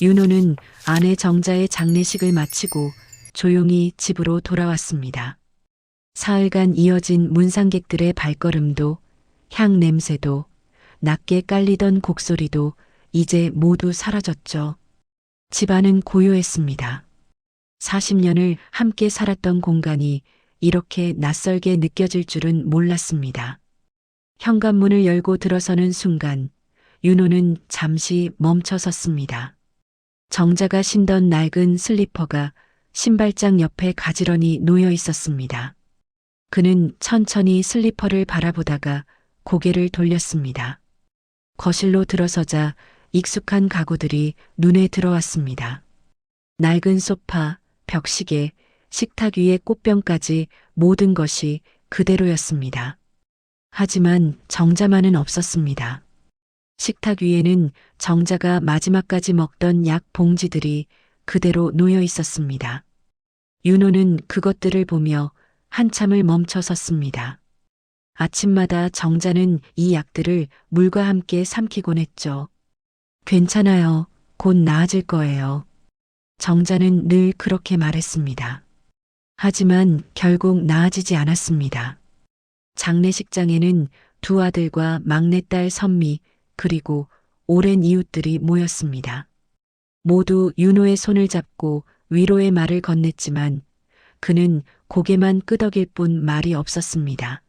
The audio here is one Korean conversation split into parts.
윤호는 아내 정자의 장례식을 마치고 조용히 집으로 돌아왔습니다. 사흘간 이어진 문상객들의 발걸음도, 향 냄새도, 낮게 깔리던 곡소리도 이제 모두 사라졌죠. 집안은 고요했습니다. 40년을 함께 살았던 공간이 이렇게 낯설게 느껴질 줄은 몰랐습니다. 현관문을 열고 들어서는 순간 윤호는 잠시 멈춰 섰습니다. 정자가 신던 낡은 슬리퍼가 신발장 옆에 가지런히 놓여 있었습니다. 그는 천천히 슬리퍼를 바라보다가 고개를 돌렸습니다. 거실로 들어서자 익숙한 가구들이 눈에 들어왔습니다. 낡은 소파, 벽시계, 식탁 위의 꽃병까지 모든 것이 그대로였습니다. 하지만 정자만은 없었습니다. 식탁 위에는 정자가 마지막까지 먹던 약 봉지들이 그대로 놓여 있었습니다. 윤호는 그것들을 보며 한참을 멈춰 섰습니다. 아침마다 정자는 이 약들을 물과 함께 삼키곤 했죠. 괜찮아요. 곧 나아질 거예요. 정자는 늘 그렇게 말했습니다. 하지만 결국 나아지지 않았습니다. 장례식장에는 두 아들과 막내딸 선미 그리고 오랜 이웃들이 모였습니다. 모두 윤호의 손을 잡고 위로의 말을 건넸지만 그는 고개만 끄덕일 뿐 말이 없었습니다.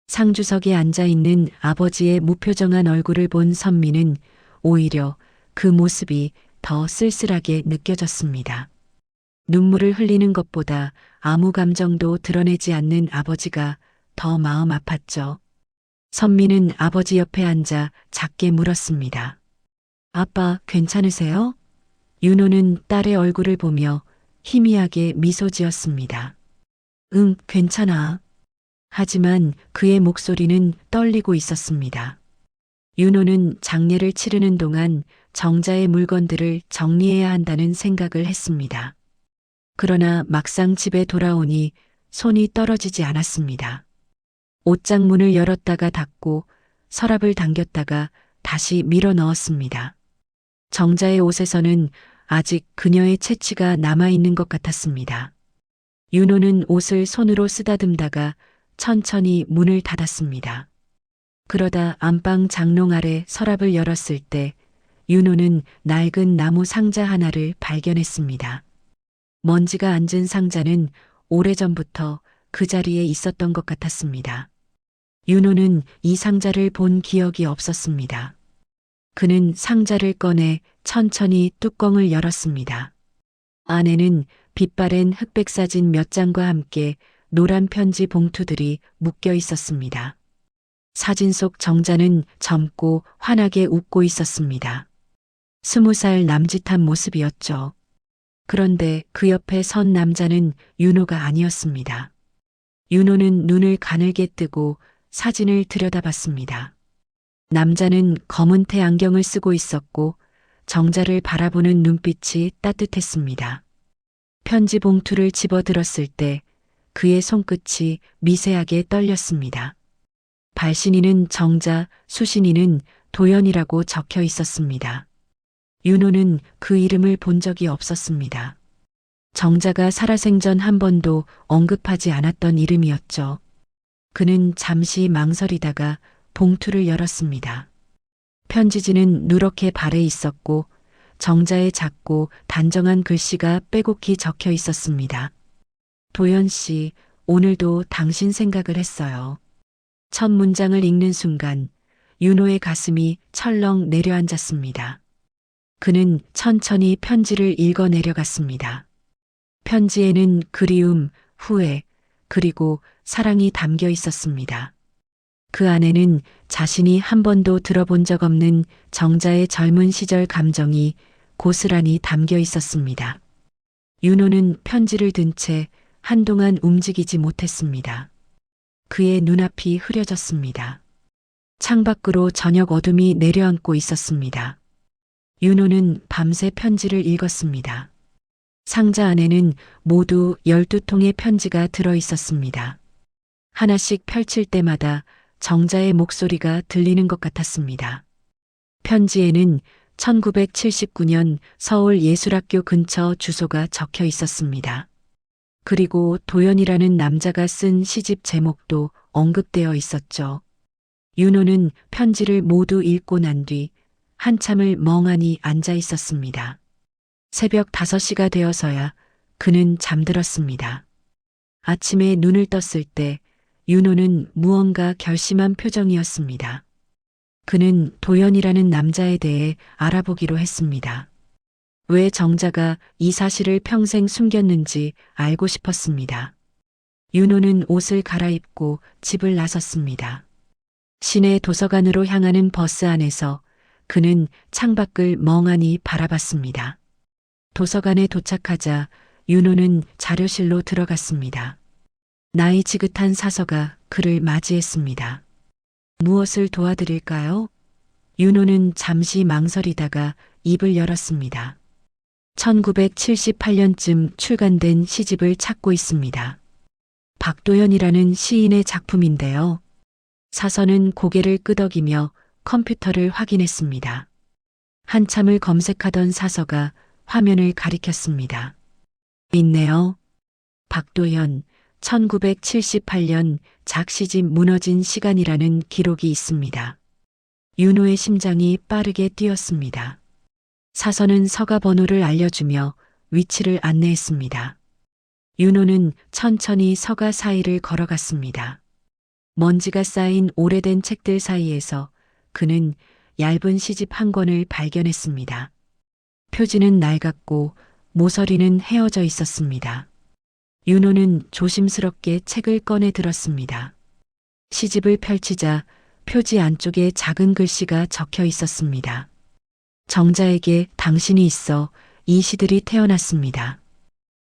상주석에 앉아있는 아버지의 무표정한 얼굴을 본 선미는 오히려 그 모습이 더 쓸쓸하게 느껴졌습니다. 눈물을 흘리는 것보다 아무 감정도 드러내지 않는 아버지가 더 마음 아팠죠. 선미는 아버지 옆에 앉아 작게 물었습니다. 아빠 괜찮으세요? 윤호는 딸의 얼굴을 보며 희미하게 미소 지었습니다. 응, 괜찮아. 하지만 그의 목소리는 떨리고 있었습니다. 윤호는 장례를 치르는 동안 정자의 물건들을 정리해야 한다는 생각을 했습니다. 그러나 막상 집에 돌아오니 손이 떨어지지 않았습니다. 옷장 문을 열었다가 닫고 서랍을 당겼다가 다시 밀어 넣었습니다. 정자의 옷에서는 아직 그녀의 채취가 남아있는 것 같았습니다. 윤호는 옷을 손으로 쓰다듬다가 천천히 문을 닫았습니다. 그러다 안방 장롱 아래 서랍을 열었을 때 윤호는 낡은 나무 상자 하나를 발견했습니다. 먼지가 앉은 상자는 오래전부터 그 자리에 있었던 것 같았습니다. 윤호는 이 상자를 본 기억이 없었습니다. 그는 상자를 꺼내 천천히 뚜껑을 열었습니다. 안에는 빛바랜 흑백 사진 몇 장과 함께 노란 편지 봉투들이 묶여 있었습니다. 사진 속 정자는 젊고 환하게 웃고 있었습니다. 20살 남짓한 모습이었죠. 그런데 그 옆에 선 남자는 윤호가 아니었습니다. 윤호는 눈을 가늘게 뜨고 사진을 들여다봤습니다. 남자는 검은 테 안경을 쓰고 있었고 정자를 바라보는 눈빛이 따뜻했습니다. 편지 봉투를 집어들었을 때 그의 손끝이 미세하게 떨렸습니다. 발신인은 정자, 수신인은 도연이라고 적혀 있었습니다. 윤호는 그 이름을 본 적이 없었습니다. 정자가 살아생전 한 번도 언급하지 않았던 이름이었죠. 그는 잠시 망설이다가 봉투를 열었습니다. 편지지는 누렇게 발에 있었고 정자의 작고 단정한 글씨가 빼곡히 적혀 있었습니다. 도연 씨, 오늘도 당신 생각을 했어요. 첫 문장을 읽는 순간 윤호의 가슴이 철렁 내려앉았습니다. 그는 천천히 편지를 읽어 내려갔습니다. 편지에는 그리움, 후회, 그리고 사랑이 담겨 있었습니다. 그 안에는 자신이 한 번도 들어본 적 없는 정자의 젊은 시절 감정이 고스란히 담겨 있었습니다. 윤호는 편지를 든 채 한동안 움직이지 못했습니다. 그의 눈앞이 흐려졌습니다. 창밖으로 저녁 어둠이 내려앉고 있었습니다. 윤호는 밤새 편지를 읽었습니다. 상자 안에는 모두 12통의 편지가 들어 있었습니다. 하나씩 펼칠 때마다 정자의 목소리가 들리는 것 같았습니다. 편지에는 1979년 서울예술학교 근처 주소가 적혀 있었습니다. 그리고 도연이라는 남자가 쓴 시집 제목도 언급되어 있었죠. 윤호는 편지를 모두 읽고 난 뒤 한참을 멍하니 앉아 있었습니다. 새벽 5시가 되어서야 그는 잠들었습니다. 아침에 눈을 떴을 때 윤호는 무언가 결심한 표정이었습니다. 그는 도연이라는 남자에 대해 알아보기로 했습니다. 왜 정자가 이 사실을 평생 숨겼는지 알고 싶었습니다. 윤호는 옷을 갈아입고 집을 나섰습니다. 시내 도서관으로 향하는 버스 안에서 그는 창밖을 멍하니 바라봤습니다. 도서관에 도착하자 윤호는 자료실로 들어갔습니다. 나이 지긋한 사서가 그를 맞이했습니다. 무엇을 도와드릴까요? 윤호는 잠시 망설이다가 입을 열었습니다. 1978년쯤 출간된 시집을 찾고 있습니다. 박도연이라는 시인의 작품인데요. 사서는 고개를 끄덕이며 컴퓨터를 확인했습니다. 한참을 검색하던 사서가 화면을 가리켰습니다. 있네요. 박도연, 1978년 작시집 무너진 시간이라는 기록이 있습니다. 윤호의 심장이 빠르게 뛰었습니다. 사서는 서가 번호를 알려주며 위치를 안내했습니다. 윤호는 천천히 서가 사이를 걸어갔습니다. 먼지가 쌓인 오래된 책들 사이에서 그는 얇은 시집 한 권을 발견했습니다. 표지는 낡았고 모서리는 헤어져 있었습니다. 윤호는 조심스럽게 책을 꺼내 들었습니다. 시집을 펼치자 표지 안쪽에 작은 글씨가 적혀 있었습니다. 정자에게 당신이 있어 이 시들이 태어났습니다.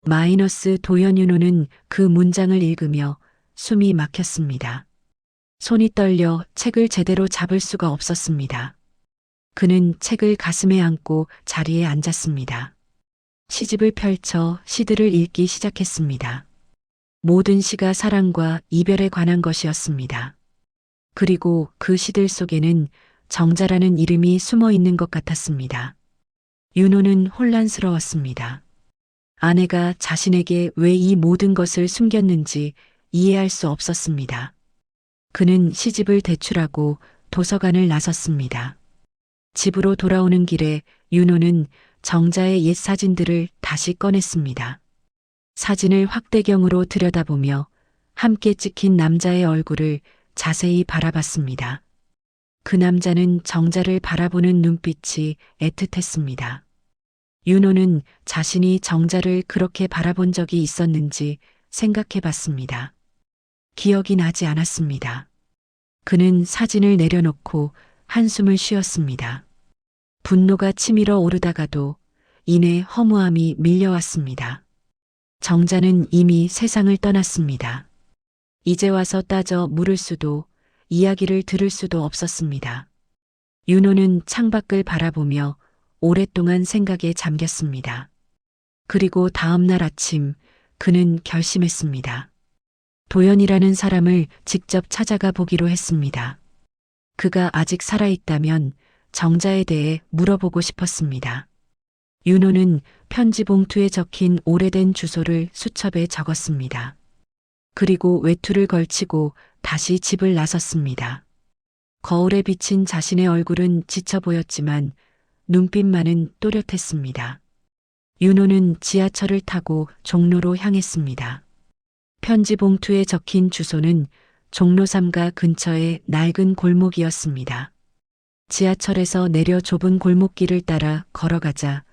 마이너스 도연. 윤호는 그 문장을 읽으며 숨이 막혔습니다. 손이 떨려 책을 제대로 잡을 수가 없었습니다. 그는 책을 가슴에 안고 자리에 앉았습니다. 시집을 펼쳐 시들을 읽기 시작했습니다. 모든 시가 사랑과 이별에 관한 것이었습니다. 그리고 그 시들 속에는 정자라는 이름이 숨어 있는 것 같았습니다. 윤호는 혼란스러웠습니다. 아내가 자신에게 왜 이 모든 것을 숨겼는지 이해할 수 없었습니다. 그는 시집을 대출하고 도서관을 나섰습니다. 집으로 돌아오는 길에 윤호는 정자의 옛 사진들을 다시 꺼냈습니다. 사진을 확대경으로 들여다보며 함께 찍힌 남자의 얼굴을 자세히 바라봤습니다. 그 남자는 정자를 바라보는 눈빛이 애틋했습니다. 윤호는 자신이 정자를 그렇게 바라본 적이 있었는지 생각해 봤습니다. 기억이 나지 않았습니다. 그는 사진을 내려놓고 한숨을 쉬었습니다. 분노가 치밀어 오르다가도 이내 허무함이 밀려왔습니다. 정자는 이미 세상을 떠났습니다. 이제 와서 따져 물을 수도 이야기를 들을 수도 없었습니다. 윤호는 창밖을 바라보며 오랫동안 생각에 잠겼습니다. 그리고 다음 날 아침 그는 결심했습니다. 도연이라는 사람을 직접 찾아가 보기로 했습니다. 그가 아직 살아있다면 정자에 대해 물어보고 싶었습니다. 윤호는 편지 봉투에 적힌 오래된 주소를 수첩에 적었습니다. 그리고 외투를 걸치고 다시 집을 나섰습니다. 거울에 비친 자신의 얼굴은 지쳐 보였지만 눈빛만은 또렷했습니다. 윤호는 지하철을 타고 종로로 향했습니다. 편지 봉투에 적힌 주소는 종로 3가 근처의 낡은 골목이었습니다. 지하철에서 내려 좁은 골목길을 따라 걸어가자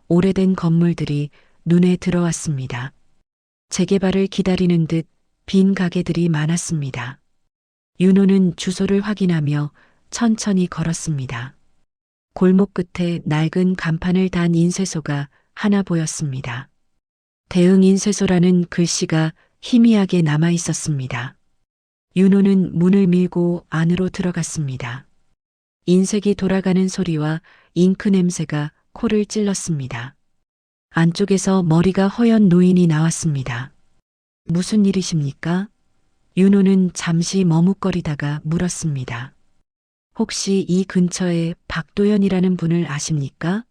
오래된 건물들이 눈에 들어왔습니다. 재개발을 기다리는 듯 빈 가게들이 많았습니다. 윤호는 주소를 확인하며 천천히 걸었습니다. 골목 끝에 낡은 간판을 단 인쇄소가 하나 보였습니다. 대흥 인쇄소라는 글씨가 희미하게 남아 있었습니다. 윤호는 문을 밀고 안으로 들어갔습니다. 인쇄기 돌아가는 소리와 잉크 냄새가 코를 찔렀습니다. 안쪽에서 머리가 허연 노인이 나왔습니다. 무슨 일이십니까? 윤호는 잠시 머뭇거리다가 물었습니다. 혹시 이 근처에 박도연이라는 분을 아십니까?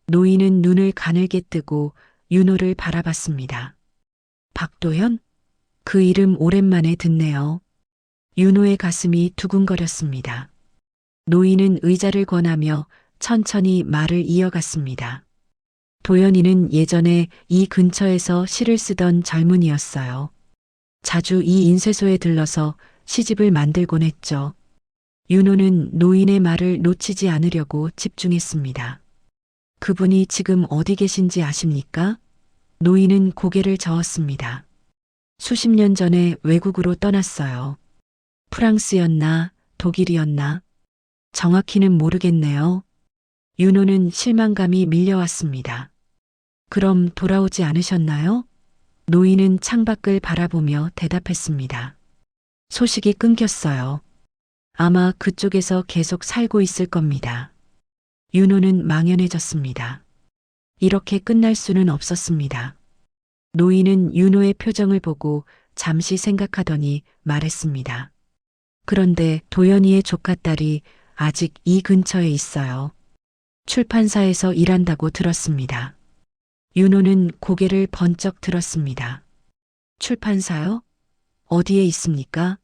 노인은 눈을 가늘게 뜨고 윤호를 바라봤습니다. 박도연? 그 이름 오랜만에 듣네요. 윤호의 가슴이 두근거렸습니다. 노인은 의자를 권하며 천천히 말을 이어갔습니다. 도연이는 예전에 이 근처에서 시를 쓰던 젊은이였어요. 자주 이 인쇄소에 들러서 시집을 만들곤 했죠. 윤호는 노인의 말을 놓치지 않으려고 집중했습니다. 그분이 지금 어디 계신지 아십니까? 노인은 고개를 저었습니다. 수십 년 전에 외국으로 떠났어요. 프랑스였나, 독일이었나? 정확히는 모르겠네요. 윤호는 실망감이 밀려왔습니다. 그럼 돌아오지 않으셨나요? 노인은 창밖을 바라보며 대답했습니다. 소식이 끊겼어요. 아마 그쪽에서 계속 살고 있을 겁니다. 윤호는 망연해졌습니다. 이렇게 끝날 수는 없었습니다. 노인은 윤호의 표정을 보고 잠시 생각하더니 말했습니다. 그런데 도연이의 조카딸이 아직 이 근처에 있어요. 출판사에서 일한다고 들었습니다. 윤호는 고개를 번쩍 들었습니다. 출판사요? 어디에 있습니까?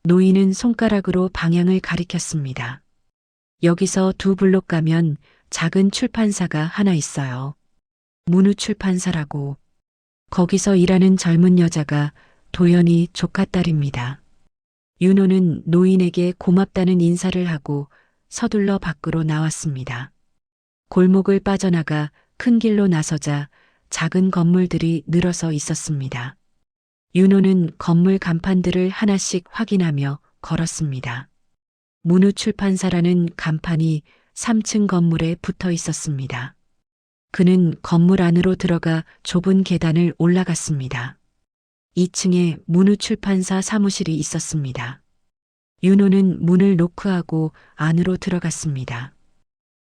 노인은 손가락으로 방향을 가리켰습니다. 여기서 2블록 가면 작은 출판사가 하나 있어요. 문우출판사라고. 거기서 일하는 젊은 여자가 도연이 조카딸입니다. 윤호는 노인에게 고맙다는 인사를 하고 서둘러 밖으로 나왔습니다. 골목을 빠져나가 큰 길로 나서자 작은 건물들이 늘어서 있었습니다. 윤호는 건물 간판들을 하나씩 확인하며 걸었습니다. 문우출판사라는 간판이 3층 건물에 붙어 있었습니다. 그는 건물 안으로 들어가 좁은 계단을 올라갔습니다. 2층에 문우출판사 사무실이 있었습니다. 윤호는 문을 노크하고 안으로 들어갔습니다.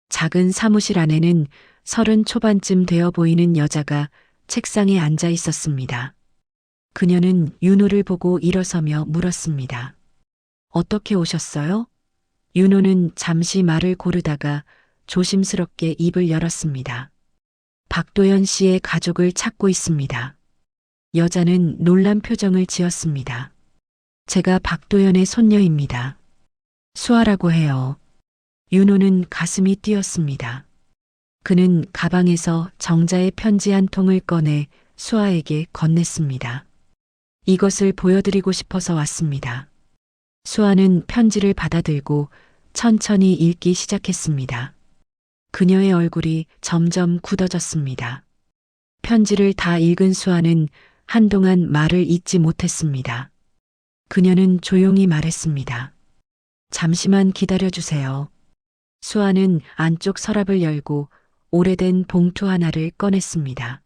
작은 사무실 안에는 30 초반쯤 되어 보이는 여자가 책상에 앉아 있었습니다. 그녀는 윤호를 보고 일어서며 물었습니다. 어떻게 오셨어요? 윤호는 잠시 말을 고르다가 조심스럽게 입을 열었습니다. 박도연 씨의 가족을 찾고 있습니다. 여자는 놀란 표정을 지었습니다. 제가 박도연의 손녀입니다. 수아라고 해요. 윤호는 가슴이 뛰었습니다. 그는 가방에서 정자의 편지 한 통을 꺼내 수아에게 건넸습니다. 이것을 보여드리고 싶어서 왔습니다. 수아는 편지를 받아들고 천천히 읽기 시작했습니다. 그녀의 얼굴이 점점 굳어졌습니다. 편지를 다 읽은 수아는 한동안 말을 잇지 못했습니다. 그녀는 조용히 말했습니다. 잠시만 기다려주세요. 수아는 안쪽 서랍을 열고 오래된 봉투 하나를 꺼냈습니다.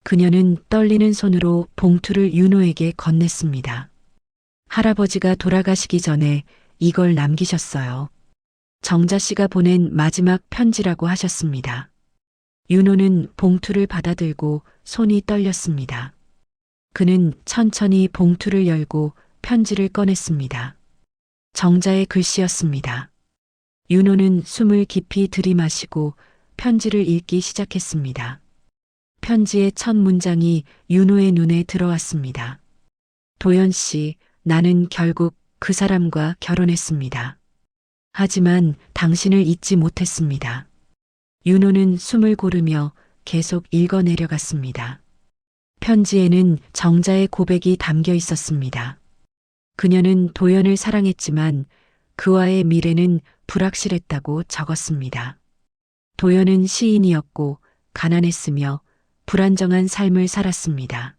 그녀는 떨리는 손으로 봉투를 윤호에게 건넸습니다. 할아버지가 돌아가시기 전에 이걸 남기셨어요. 정자 씨가 보낸 마지막 편지라고 하셨습니다. 윤호는 봉투를 받아들고 손이 떨렸습니다. 그는 천천히 봉투를 열고 편지를 꺼냈습니다. 정자의 글씨였습니다. 윤호는 숨을 깊이 들이마시고 편지를 읽기 시작했습니다. 편지의 첫 문장이 윤호의 눈에 들어왔습니다. 도연 씨, 나는 결국 그 사람과 결혼했습니다. 하지만 당신을 잊지 못했습니다. 윤호는 숨을 고르며 계속 읽어내려갔습니다. 편지에는 정자의 고백이 담겨 있었습니다. 그녀는 도연을 사랑했지만 그와의 미래는 불확실했다고 적었습니다. 도연은 시인이었고 가난했으며 불안정한 삶을 살았습니다.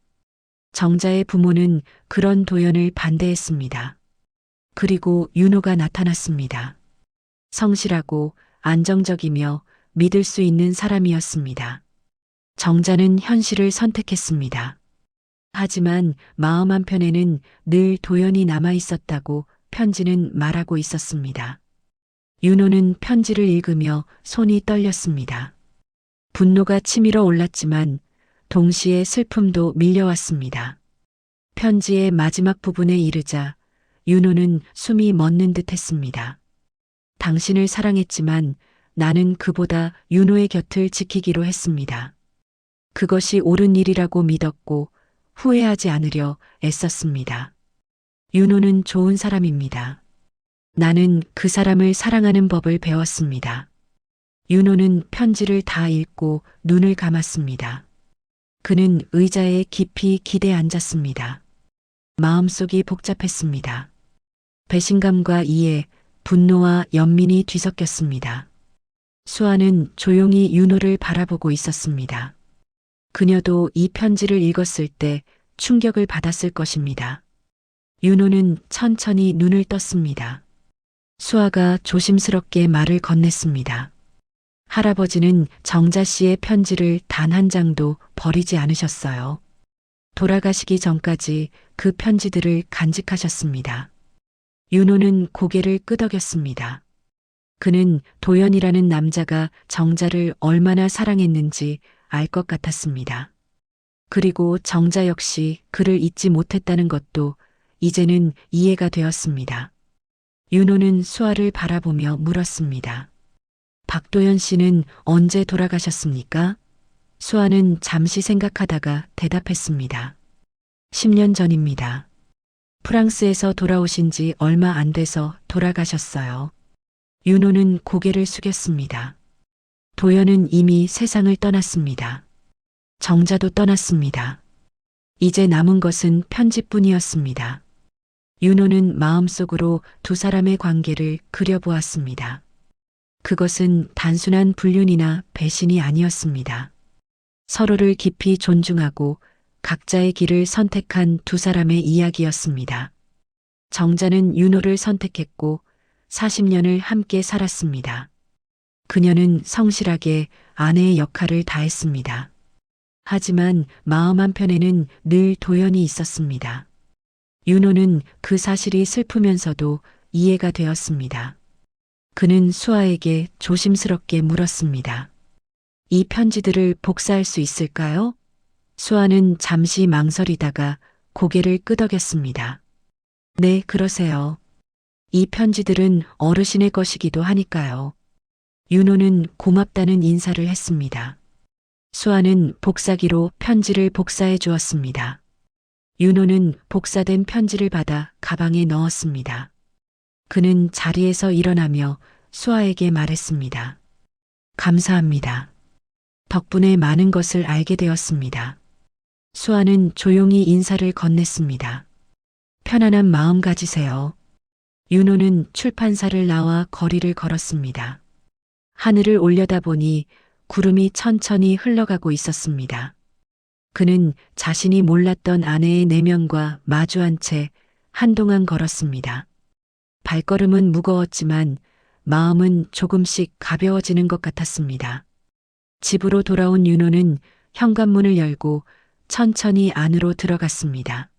정자의 부모는 그런 도연을 반대했습니다. 그리고 윤호가 나타났습니다. 성실하고 안정적이며 믿을 수 있는 사람이었습니다. 정자는 현실을 선택했습니다. 하지만 마음 한편에는 늘 도연이 남아 있었다고 편지는 말하고 있었습니다. 윤호는 편지를 읽으며 손이 떨렸습니다. 분노가 치밀어 올랐지만 동시에 슬픔도 밀려왔습니다. 편지의 마지막 부분에 이르자 윤호는 숨이 멎는 듯 했습니다. 당신을 사랑했지만 나는 그보다 윤호의 곁을 지키기로 했습니다. 그것이 옳은 일이라고 믿었고 후회하지 않으려 애썼습니다. 윤호는 좋은 사람입니다. 나는 그 사람을 사랑하는 법을 배웠습니다. 윤호는 편지를 다 읽고 눈을 감았습니다. 그는 의자에 깊이 기대 앉았습니다. 마음속이 복잡했습니다. 배신감과 이해, 분노와 연민이 뒤섞였습니다. 수아는 조용히 윤호를 바라보고 있었습니다. 그녀도 이 편지를 읽었을 때 충격을 받았을 것입니다. 윤호는 천천히 눈을 떴습니다. 수아가 조심스럽게 말을 건넸습니다. 할아버지는 정자 씨의 편지를 단 한 장도 버리지 않으셨어요. 돌아가시기 전까지 그 편지들을 간직하셨습니다. 윤호는 고개를 끄덕였습니다. 그는 도연이라는 남자가 정자를 얼마나 사랑했는지 알 것 같았습니다. 그리고 정자 역시 그를 잊지 못했다는 것도 이제는 이해가 되었습니다. 윤호는 수아를 바라보며 물었습니다. 박도연 씨는 언제 돌아가셨습니까? 수아는 잠시 생각하다가 대답했습니다. 10년 전입니다. 프랑스에서 돌아오신 지 얼마 안 돼서 돌아가셨어요. 윤호는 고개를 숙였습니다. 도연은 이미 세상을 떠났습니다. 정자도 떠났습니다. 이제 남은 것은 편지뿐이었습니다. 윤호는 마음속으로 두 사람의 관계를 그려보았습니다. 그것은 단순한 불륜이나 배신이 아니었습니다. 서로를 깊이 존중하고 각자의 길을 선택한 두 사람의 이야기였습니다. 정자는 윤호를 선택했고 40년을 함께 살았습니다. 그녀는 성실하게 아내의 역할을 다했습니다. 하지만 마음 한편에는 늘 도연이 있었습니다. 윤호는 그 사실이 슬프면서도 이해가 되었습니다. 그는 수아에게 조심스럽게 물었습니다. 이 편지들을 복사할 수 있을까요? 수아는 잠시 망설이다가 고개를 끄덕였습니다. 네, 그러세요. 이 편지들은 어르신의 것이기도 하니까요. 윤호는 고맙다는 인사를 했습니다. 수아는 복사기로 편지를 복사해 주었습니다. 윤호는 복사된 편지를 받아 가방에 넣었습니다. 그는 자리에서 일어나며 수아에게 말했습니다. 감사합니다. 덕분에 많은 것을 알게 되었습니다. 수아는 조용히 인사를 건넸습니다. 편안한 마음 가지세요. 윤호는 출판사를 나와 거리를 걸었습니다. 하늘을 올려다보니 구름이 천천히 흘러가고 있었습니다. 그는 자신이 몰랐던 아내의 내면과 마주한 채 한동안 걸었습니다. 발걸음은 무거웠지만 마음은 조금씩 가벼워지는 것 같았습니다. 집으로 돌아온 윤호는 현관문을 열고 천천히 안으로 들어갔습니다.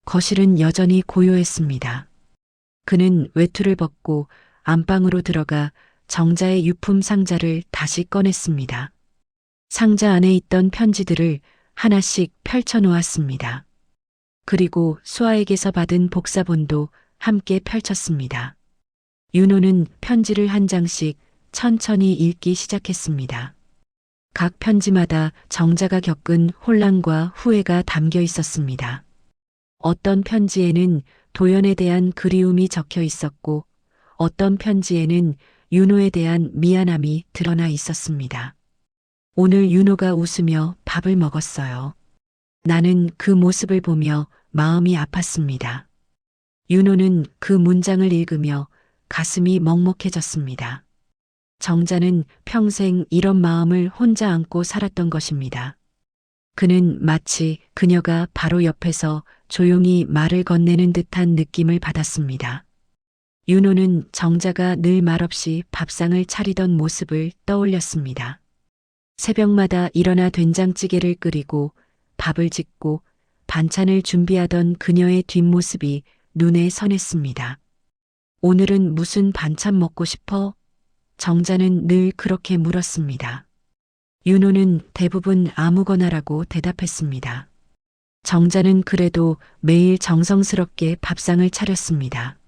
거실은 여전히 고요했습니다. 그는 외투를 벗고 안방으로 들어가 정자의 유품 상자를 다시 꺼냈습니다. 상자 안에 있던 편지들을 하나씩 펼쳐 놓았습니다. 그리고 수아에게서 받은 복사본도 함께 펼쳤습니다. 윤호는 편지를 한 장씩 천천히 읽기 시작했습니다. 각 편지마다 정자가 겪은 혼란과 후회가 담겨 있었습니다. 어떤 편지에는 도연에 대한 그리움이 적혀 있었고 어떤 편지에는 윤호에 대한 미안함이 드러나 있었습니다. 오늘 윤호가 웃으며 밥을 먹었어요. 나는 그 모습을 보며 마음이 아팠습니다. 윤호는 그 문장을 읽으며 가슴이 먹먹해졌습니다. 정자는 평생 이런 마음을 혼자 안고 살았던 것입니다. 그는 마치 그녀가 바로 옆에서 조용히 말을 건네는 듯한 느낌을 받았습니다. 윤호는 정자가 늘 말없이 밥상을 차리던 모습을 떠올렸습니다. 새벽마다 일어나 된장찌개를 끓이고 밥을 짓고 반찬을 준비하던 그녀의 뒷모습이 눈에 선했습니다. 오늘은 무슨 반찬 먹고 싶어? 정자는 늘 그렇게 물었습니다. 윤호는 대부분 아무거나라고 대답했습니다. 정자는 그래도 매일 정성스럽게 밥상을 차렸습니다.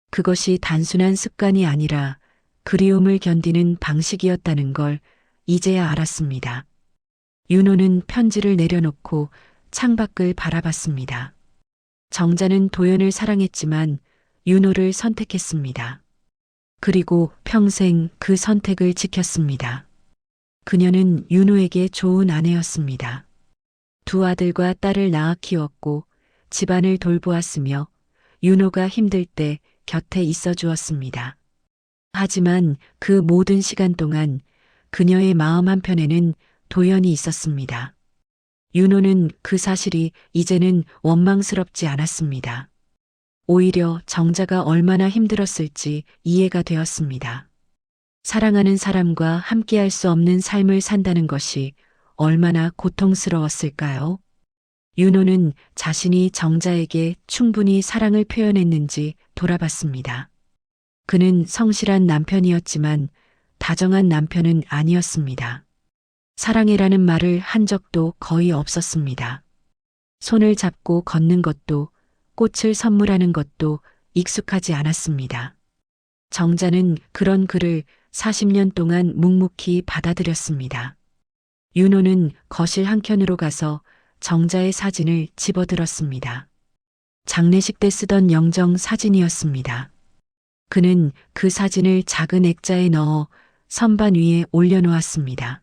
그것이 단순한 습관이 아니라 그리움을 견디는 방식이었다는 걸 이제야 알았습니다. 윤호는 편지를 내려놓고 창밖을 바라봤습니다. 정자는 도연을 사랑했지만 윤호를 선택했습니다. 그리고 평생 그 선택을 지켰습니다. 그녀는 윤호에게 좋은 아내였습니다. 두 아들과 딸을 낳아 키웠고 집안을 돌보았으며 윤호가 힘들 때 곁에 있어 주었습니다. 하지만 그 모든 시간 동안 그녀의 마음 한편에는 도연이 있었습니다. 윤호는 그 사실이 이제는 원망스럽지 않았습니다. 오히려 정자가 얼마나 힘들었을지 이해가 되었습니다. 사랑하는 사람과 함께할 수 없는 삶을 산다는 것이 얼마나 고통스러웠을까요? 윤호는 자신이 정자에게 충분히 사랑을 표현했는지 돌아봤습니다. 그는 성실한 남편이었지만 다정한 남편은 아니었습니다. 사랑해라는 말을 한 적도 거의 없었습니다. 손을 잡고 걷는 것도 꽃을 선물하는 것도 익숙하지 않았습니다. 정자는 그런 그를 40년 동안 묵묵히 받아들였습니다. 윤호는 거실 한켠으로 가서 정자의 사진을 집어들었습니다. 장례식 때 쓰던 영정 사진이었습니다. 그는 그 사진을 작은 액자에 넣어 선반 위에 올려놓았습니다.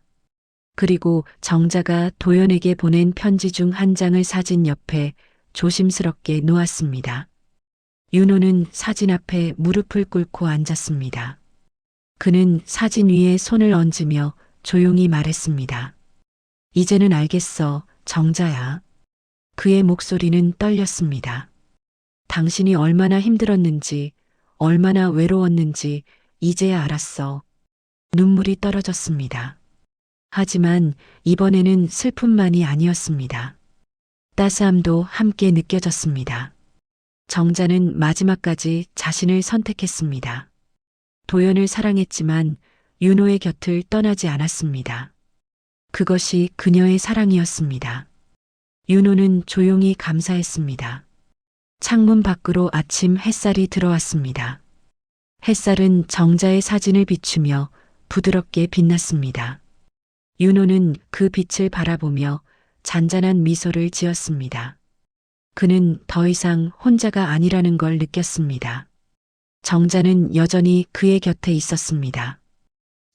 그리고 정자가 도연에게 보낸 편지 중 한 장을 사진 옆에 조심스럽게 놓았습니다. 윤호는 사진 앞에 무릎을 꿇고 앉았습니다. 그는 사진 위에 손을 얹으며 조용히 말했습니다. 이제는 알겠어, 정자야. 그의 목소리는 떨렸습니다. 당신이 얼마나 힘들었는지, 얼마나 외로웠는지 이제야 알았어. 눈물이 떨어졌습니다. 하지만 이번에는 슬픔만이 아니었습니다. 따스함도 함께 느껴졌습니다. 정자는 마지막까지 자신을 선택했습니다. 도연을 사랑했지만 윤호의 곁을 떠나지 않았습니다. 그것이 그녀의 사랑이었습니다. 윤호는 조용히 감사했습니다. 창문 밖으로 아침 햇살이 들어왔습니다. 햇살은 정자의 사진을 비추며 부드럽게 빛났습니다. 윤호는 그 빛을 바라보며 잔잔한 미소를 지었습니다. 그는 더 이상 혼자가 아니라는 걸 느꼈습니다. 정자는 여전히 그의 곁에 있었습니다.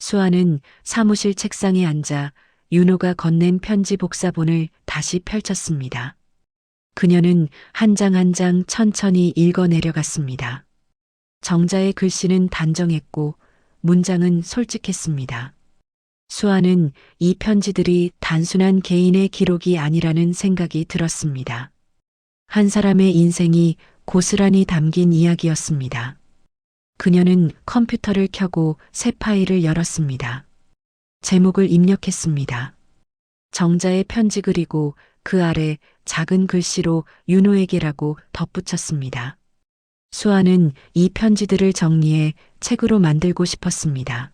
수아는 사무실 책상에 앉아 윤호가 건넨 편지 복사본을 다시 펼쳤습니다. 그녀는 한 장 한 장 천천히 읽어 내려갔습니다. 정자의 글씨는 단정했고 문장은 솔직했습니다. 수아는 이 편지들이 단순한 개인의 기록이 아니라는 생각이 들었습니다. 한 사람의 인생이 고스란히 담긴 이야기였습니다. 그녀는 컴퓨터를 켜고 새 파일을 열었습니다. 제목을 입력했습니다. 정자의 편지 그리고 그 아래 작은 글씨로 윤호에게라고 덧붙였습니다. 수아는 이 편지들을 정리해 책으로 만들고 싶었습니다.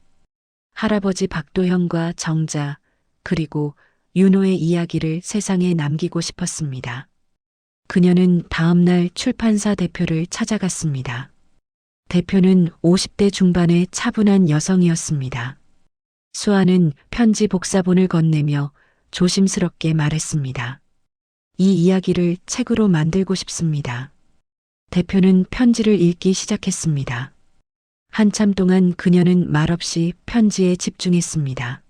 할아버지 박도형과 정자, 그리고 윤호의 이야기를 세상에 남기고 싶었습니다. 그녀는 다음날 출판사 대표를 찾아갔습니다. 대표는 50대 중반의 차분한 여성이었습니다. 수아는 편지 복사본을 건네며 조심스럽게 말했습니다. 이 이야기를 책으로 만들고 싶습니다. 대표는 편지를 읽기 시작했습니다. 한참 동안 그녀는 말없이 편지에 집중했습니다.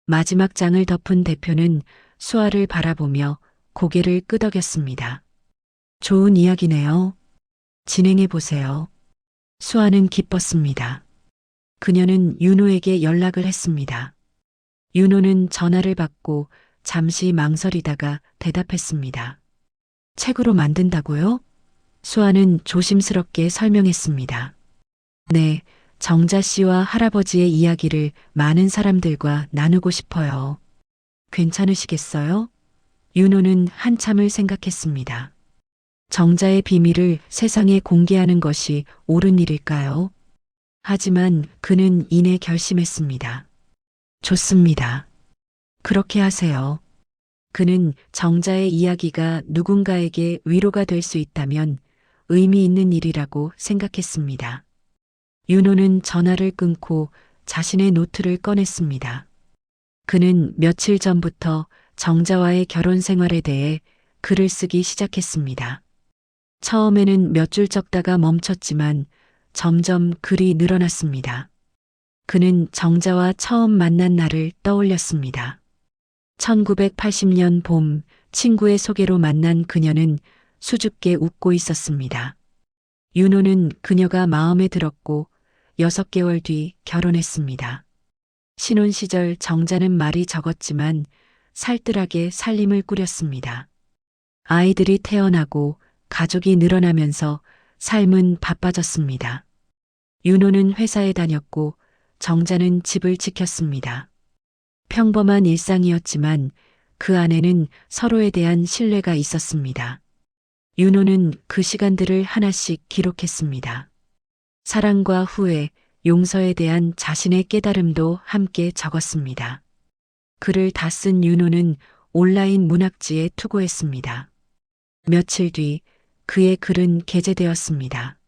마지막 장을 덮은 대표는 수아를 바라보며 고개를 끄덕였습니다. 좋은 이야기네요. 진행해 보세요. 수아는 기뻤습니다. 그녀는 윤호에게 연락을 했습니다. 윤호는 전화를 받고 잠시 망설이다가 대답했습니다. 책으로 만든다고요? 수아는 조심스럽게 설명했습니다. 네, 정자 씨와 할아버지의 이야기를 많은 사람들과 나누고 싶어요. 괜찮으시겠어요? 윤호는 한참을 생각했습니다. 정자의 비밀을 세상에 공개하는 것이 옳은 일일까요? 하지만 그는 이내 결심했습니다. 좋습니다. 그렇게 하세요. 그는 정자의 이야기가 누군가에게 위로가 될 수 있다면 의미 있는 일이라고 생각했습니다. 윤호는 전화를 끊고 자신의 노트를 꺼냈습니다. 그는 며칠 전부터 정자와의 결혼 생활에 대해 글을 쓰기 시작했습니다. 처음에는 몇 줄 적다가 멈췄지만 점점 글이 늘어났습니다. 그는 정자와 처음 만난 날을 떠올렸습니다. 1980년 봄 친구의 소개로 만난 그녀는 수줍게 웃고 있었습니다. 윤호는 그녀가 마음에 들었고 6개월 뒤 결혼했습니다. 신혼 시절 정자는 말이 적었지만 살뜰하게 살림을 꾸렸습니다. 아이들이 태어나고 가족이 늘어나면서 삶은 바빠졌습니다. 윤호는 회사에 다녔고 정자는 집을 지켰습니다. 평범한 일상이었지만 그 안에는 서로에 대한 신뢰가 있었습니다. 윤호는 그 시간들을 하나씩 기록했습니다. 사랑과 후회, 용서에 대한 자신의 깨달음도 함께 적었습니다. 글을 다 쓴 윤호는 온라인 문학지에 투고했습니다. 며칠 뒤 그의 글은 게재되었습니다.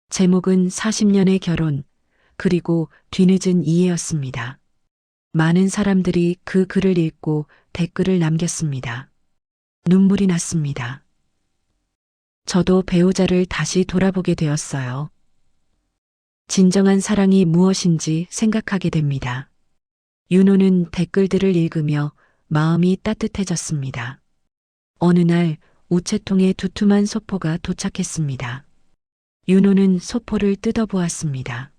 제목은 40년의 결혼, 그리고 뒤늦은 이해였습니다. 많은 사람들이 그 글을 읽고 댓글을 남겼습니다. 눈물이 났습니다. 저도 배우자를 다시 돌아보게 되었어요. 진정한 사랑이 무엇인지 생각하게 됩니다. 윤호는 댓글들을 읽으며 마음이 따뜻해졌습니다. 어느 날 우체통에 두툼한 소포가 도착했습니다. 윤호는 소포를 뜯어보았습니다.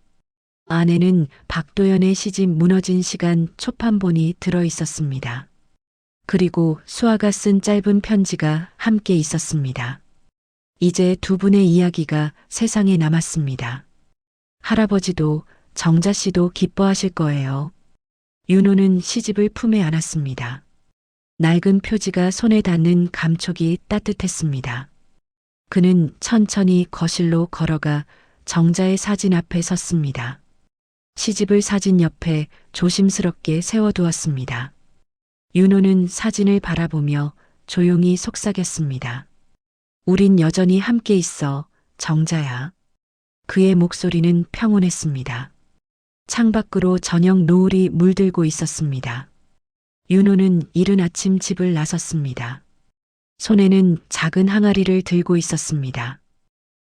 안에는 박도연의 시집 무너진 시간 초판본이 들어 있었습니다. 그리고 수아가 쓴 짧은 편지가 함께 있었습니다. 이제 두 분의 이야기가 세상에 남았습니다. 할아버지도 정자 씨도 기뻐하실 거예요. 윤호는 시집을 품에 안았습니다. 낡은 표지가 손에 닿는 감촉이 따뜻했습니다. 그는 천천히 거실로 걸어가 정자의 사진 앞에 섰습니다. 시집을 사진 옆에 조심스럽게 세워두었습니다. 윤호는 사진을 바라보며 조용히 속삭였습니다. 우린 여전히 함께 있어, 정자야. 그의 목소리는 평온했습니다. 창밖으로 저녁 노을이 물들고 있었습니다. 윤호는 이른 아침 집을 나섰습니다. 손에는 작은 항아리를 들고 있었습니다.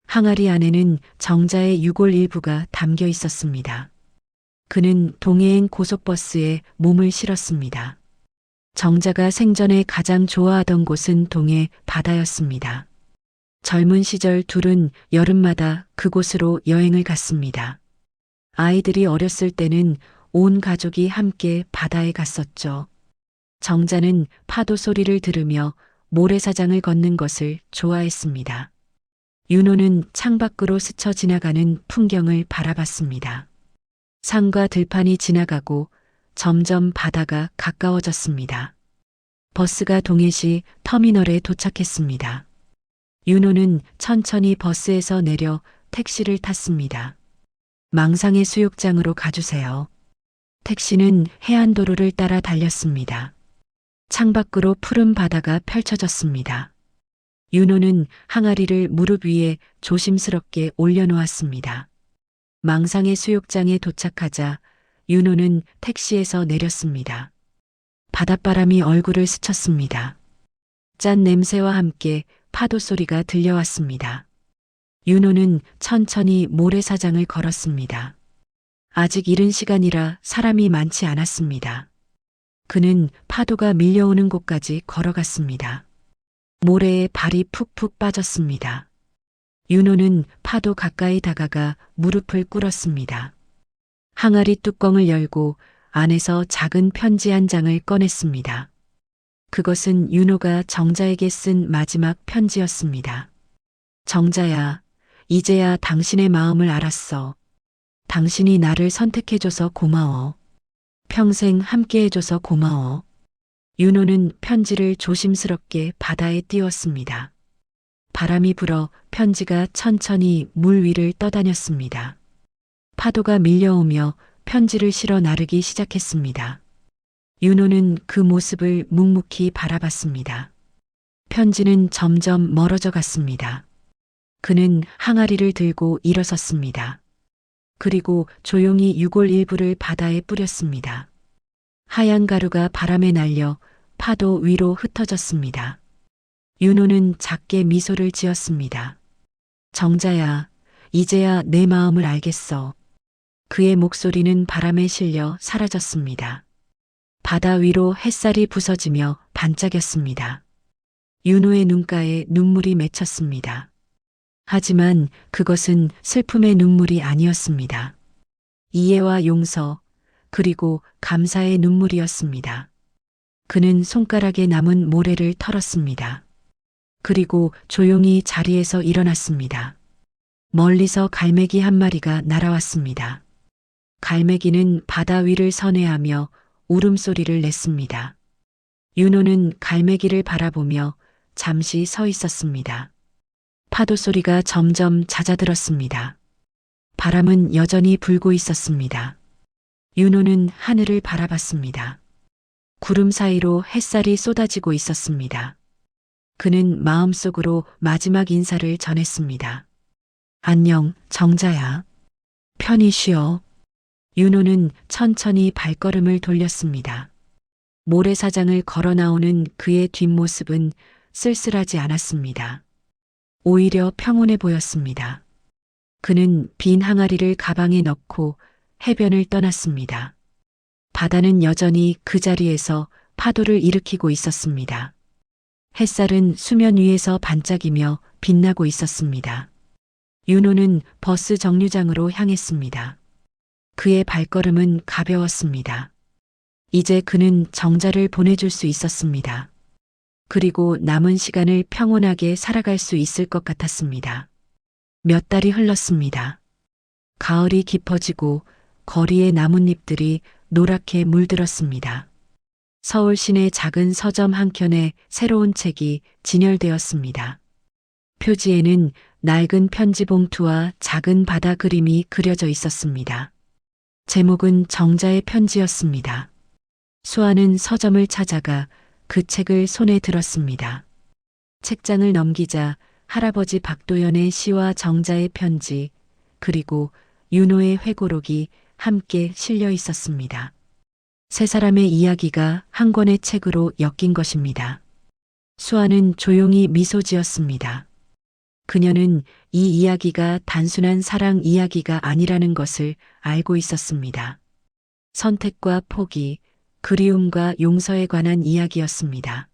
항아리 안에는 정자의 유골 일부가 담겨 있었습니다. 그는 동해행 고속버스에 몸을 실었습니다. 정자가 생전에 가장 좋아하던 곳은 동해 바다였습니다. 젊은 시절 둘은 여름마다 그곳으로 여행을 갔습니다. 아이들이 어렸을 때는 온 가족이 함께 바다에 갔었죠. 정자는 파도 소리를 들으며 모래사장을 걷는 것을 좋아했습니다. 윤호는 창밖으로 스쳐 지나가는 풍경을 바라봤습니다. 산과 들판이 지나가고 점점 바다가 가까워졌습니다. 버스가 동해시 터미널에 도착했습니다. 윤호는 천천히 버스에서 내려 택시를 탔습니다. 망상의 수욕장으로 가주세요. 택시는 해안도로를 따라 달렸습니다. 창밖으로 푸른 바다가 펼쳐졌습니다. 윤호는 항아리를 무릎 위에 조심스럽게 올려놓았습니다. 망상의 수욕장에 도착하자 윤호는 택시에서 내렸습니다. 바닷바람이 얼굴을 스쳤습니다. 짠 냄새와 함께 파도 소리가 들려왔습니다. 윤호는 천천히 모래사장을 걸었습니다. 아직 이른 시간이라 사람이 많지 않았습니다. 그는 파도가 밀려오는 곳까지 걸어갔습니다. 모래에 발이 푹푹 빠졌습니다. 윤호는 파도 가까이 다가가 무릎을 꿇었습니다. 항아리 뚜껑을 열고 안에서 작은 편지 한 장을 꺼냈습니다. 그것은 윤호가 정자에게 쓴 마지막 편지였습니다. 정자야, 이제야 당신의 마음을 알았어. 당신이 나를 선택해줘서 고마워. 평생 함께해줘서 고마워. 윤호는 편지를 조심스럽게 바다에 띄웠습니다. 바람이 불어 편지가 천천히 물 위를 떠다녔습니다. 파도가 밀려오며 편지를 실어 나르기 시작했습니다. 윤호는 그 모습을 묵묵히 바라봤습니다. 편지는 점점 멀어져 갔습니다. 그는 항아리를 들고 일어섰습니다. 그리고 조용히 유골 일부를 바다에 뿌렸습니다. 하얀 가루가 바람에 날려 파도 위로 흩어졌습니다. 윤호는 작게 미소를 지었습니다. 정자야, 이제야 내 마음을 알겠어. 그의 목소리는 바람에 실려 사라졌습니다. 바다 위로 햇살이 부서지며 반짝였습니다. 윤호의 눈가에 눈물이 맺혔습니다. 하지만 그것은 슬픔의 눈물이 아니었습니다. 이해와 용서, 그리고 감사의 눈물이었습니다. 그는 손가락에 남은 모래를 털었습니다. 그리고 조용히 자리에서 일어났습니다. 멀리서 갈매기 한 마리가 날아왔습니다. 갈매기는 바다 위를 선회하며 울음소리를 냈습니다. 윤호는 갈매기를 바라보며 잠시 서 있었습니다. 파도 소리가 점점 잦아들었습니다. 바람은 여전히 불고 있었습니다. 윤호는 하늘을 바라봤습니다. 구름 사이로 햇살이 쏟아지고 있었습니다. 그는 마음속으로 마지막 인사를 전했습니다. 안녕, 정자야. 편히 쉬어. 윤호는 천천히 발걸음을 돌렸습니다. 모래사장을 걸어 나오는 그의 뒷모습은 쓸쓸하지 않았습니다. 오히려 평온해 보였습니다. 그는 빈 항아리를 가방에 넣고 해변을 떠났습니다. 바다는 여전히 그 자리에서 파도를 일으키고 있었습니다. 햇살은 수면 위에서 반짝이며 빛나고 있었습니다. 윤호는 버스 정류장으로 향했습니다. 그의 발걸음은 가벼웠습니다. 이제 그는 정자를 보내줄 수 있었습니다. 그리고 남은 시간을 평온하게 살아갈 수 있을 것 같았습니다. 몇 달이 흘렀습니다. 가을이 깊어지고 거리의 나뭇잎들이 노랗게 물들었습니다. 서울 시내 작은 서점 한켠에 새로운 책이 진열되었습니다. 표지에는 낡은 편지 봉투와 작은 바다 그림이 그려져 있었습니다. 제목은 정자의 편지였습니다. 수아는 서점을 찾아가 그 책을 손에 들었습니다. 책장을 넘기자 할아버지 박도연의 시와 정자의 편지, 그리고 윤호의 회고록이 함께 실려 있었습니다. 세 사람의 이야기가 한 권의 책으로 엮인 것입니다. 수아는 조용히 미소 지었습니다. 그녀는 이 이야기가 단순한 사랑 이야기가 아니라는 것을 알고 있었습니다. 선택과 포기, 그리움과 용서에 관한 이야기였습니다.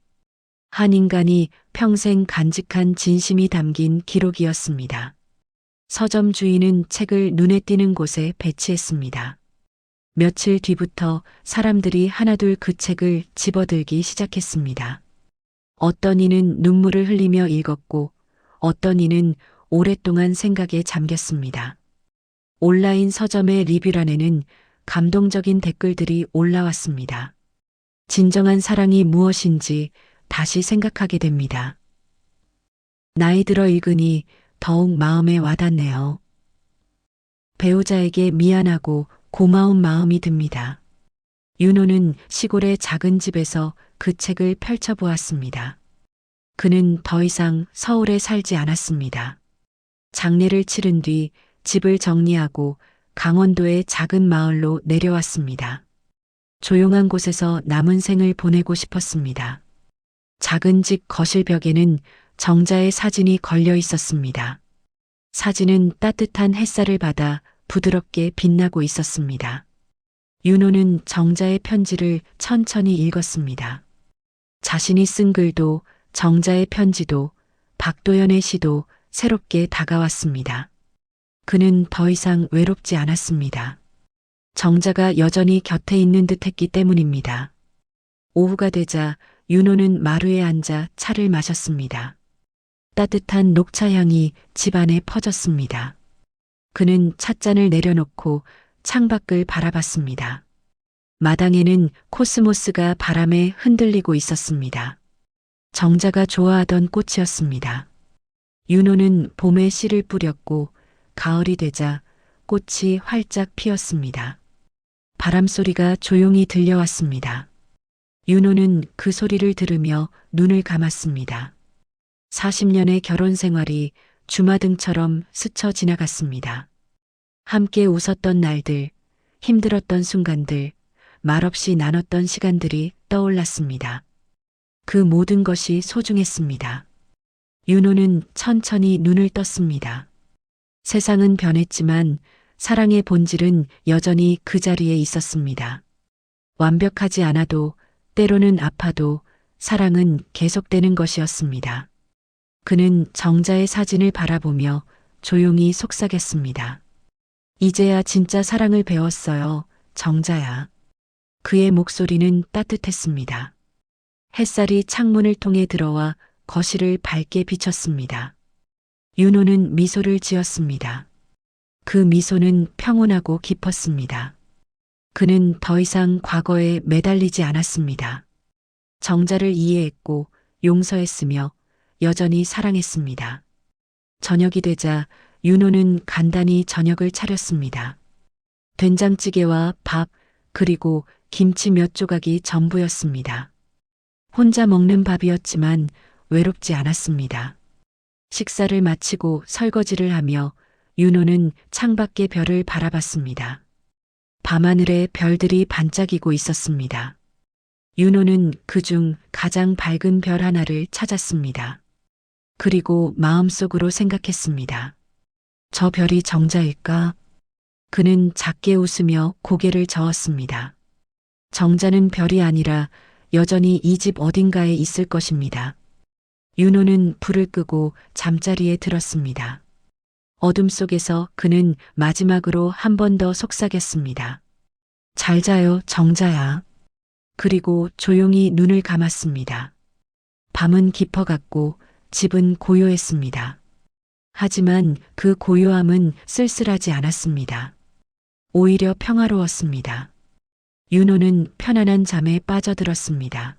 한 인간이 평생 간직한 진심이 담긴 기록이었습니다. 서점 주인은 책을 눈에 띄는 곳에 배치했습니다. 며칠 뒤부터 사람들이 하나둘 그 책을 집어들기 시작했습니다. 어떤 이는 눈물을 흘리며 읽었고 어떤 이는 오랫동안 생각에 잠겼습니다. 온라인 서점의 리뷰란에는 감동적인 댓글들이 올라왔습니다. 진정한 사랑이 무엇인지 다시 생각하게 됩니다. 나이 들어 읽으니 더욱 마음에 와닿네요. 배우자에게 미안하고 고마운 마음이 듭니다. 윤호는 시골의 작은 집에서 그 책을 펼쳐보았습니다. 그는 더 이상 서울에 살지 않았습니다. 장례를 치른 뒤 집을 정리하고 강원도의 작은 마을로 내려왔습니다. 조용한 곳에서 남은 생을 보내고 싶었습니다. 작은 집 거실벽에는 정자의 사진이 걸려 있었습니다. 사진은 따뜻한 햇살을 받아 부드럽게 빛나고 있었습니다. 윤호는 정자의 편지를 천천히 읽었습니다. 자신이 쓴 글도 정자의 편지도 박도연의 시도 새롭게 다가왔습니다. 그는 더 이상 외롭지 않았습니다. 정자가 여전히 곁에 있는 듯 했기 때문입니다. 오후가 되자 윤호는 마루에 앉아 차를 마셨습니다. 따뜻한 녹차 향이 집안에 퍼졌습니다. 그는 찻잔을 내려놓고 창밖을 바라봤습니다. 마당에는 코스모스가 바람에 흔들리고 있었습니다. 정자가 좋아하던 꽃이었습니다. 윤호는 봄에 씨를 뿌렸고 가을이 되자 꽃이 활짝 피었습니다. 바람소리가 조용히 들려왔습니다. 윤호는 그 소리를 들으며 눈을 감았습니다. 40년의 결혼 생활이 주마등처럼 스쳐 지나갔습니다. 함께 웃었던 날들, 힘들었던 순간들, 말없이 나눴던 시간들이 떠올랐습니다. 그 모든 것이 소중했습니다. 윤호는 천천히 눈을 떴습니다. 세상은 변했지만 사랑의 본질은 여전히 그 자리에 있었습니다. 완벽하지 않아도, 때로는 아파도 사랑은 계속되는 것이었습니다. 그는 정자의 사진을 바라보며 조용히 속삭였습니다. 이제야 진짜 사랑을 배웠어요, 정자야. 그의 목소리는 따뜻했습니다. 햇살이 창문을 통해 들어와 거실을 밝게 비쳤습니다. 윤호는 미소를 지었습니다. 그 미소는 평온하고 깊었습니다. 그는 더 이상 과거에 매달리지 않았습니다. 정자를 이해했고 용서했으며 여전히 사랑했습니다. 저녁이 되자 윤호는 간단히 저녁을 차렸습니다. 된장찌개와 밥, 그리고 김치 몇 조각이 전부였습니다. 혼자 먹는 밥이었지만 외롭지 않았습니다. 식사를 마치고 설거지를 하며 윤호는 창밖의 별을 바라봤습니다. 밤하늘에 별들이 반짝이고 있었습니다. 윤호는 그중 가장 밝은 별 하나를 찾았습니다. 그리고 마음속으로 생각했습니다. 저 별이 정자일까? 그는 작게 웃으며 고개를 저었습니다. 정자는 별이 아니라 여전히 이 집 어딘가에 있을 것입니다. 윤호는 불을 끄고 잠자리에 들었습니다. 어둠 속에서 그는 마지막으로 한 번 더 속삭였습니다. 잘 자요, 정자야. 그리고 조용히 눈을 감았습니다. 밤은 깊어갔고 집은 고요했습니다. 하지만 그 고요함은 쓸쓸하지 않았습니다. 오히려 평화로웠습니다. 윤호는 편안한 잠에 빠져들었습니다.